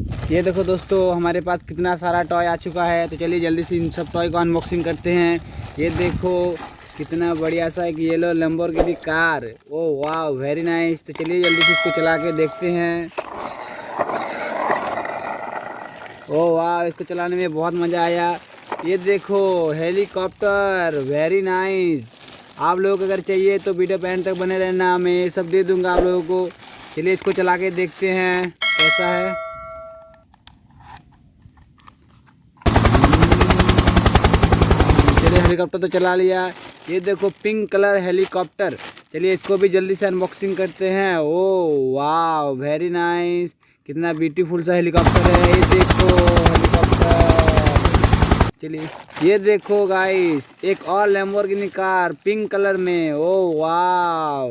ये देखो दोस्तों, हमारे पास कितना सारा टॉय आ चुका है। तो चलिए जल्दी से इन सब टॉय को अनबॉक्सिंग करते हैं। ये देखो कितना बढ़िया सा एक येलो लैम्बोर्गिनी कार। ओ वाह, वेरी नाइस। तो चलिए जल्दी से इसको चला के देखते हैं। ओ वाह, इसको चलाने में बहुत मज़ा आया। ये देखो हेलीकॉप्टर, वेरी नाइस। आप लोगों को अगर चाहिए तो वीडियो पे एंड तक बने रहना, मैं ये सब दे दूंगा आप लोगों को। चलिए इसको चला के देखते हैं कैसा है। चलिए हेलीकॉप्टर तो चला लिया। ये देखो पिंक कलर हेलीकॉप्टर। चलिए इसको भी जल्दी से अनबॉक्सिंग करते हैं। ओ वाह, वेरी नाइस। कितना ब्यूटीफुल सा हेलीकॉप्टर है। ये देखो हेलीकॉप्टर। चलिए ये देखो गाइस, एक और लैम्बोर्गिनी कार पिंक कलर में। ओ वाह,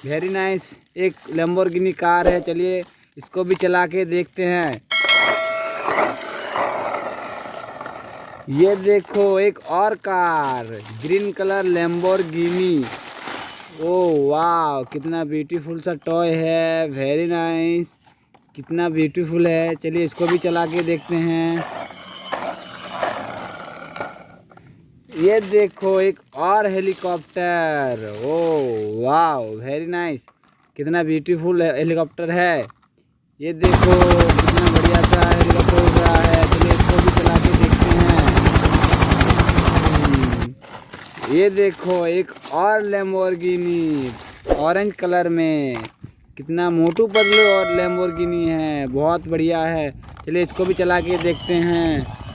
वेरी नाइस। एक लैम्बोर्गिनी कार है। चलिए इसको भी चला के देखते हैं। ये देखो एक और कार, ग्रीन कलर लैम्बोर्गिनी। ओ वाह, कितना ब्यूटीफुल सा टॉय है, वेरी नाइस। कितना ब्यूटीफुल है। चलिए इसको भी चला के देखते हैं। ये देखो एक और हेलीकॉप्टर। ओ वाह, वेरी नाइस। कितना ब्यूटीफुल हेलीकॉप्टर है। ये देखो कितना बढ़िया सा हेलीकॉप्टर उड़ रहा है। चलिए इसको भी चला के देखते हैं। ये देखो एक और लैम्बोर्गिनी ऑरेंज कलर में। कितना मोटू पतलू और लैम्बोर्गिनी है, बहुत बढ़िया है। चलिए इसको भी चला के देखते हैं।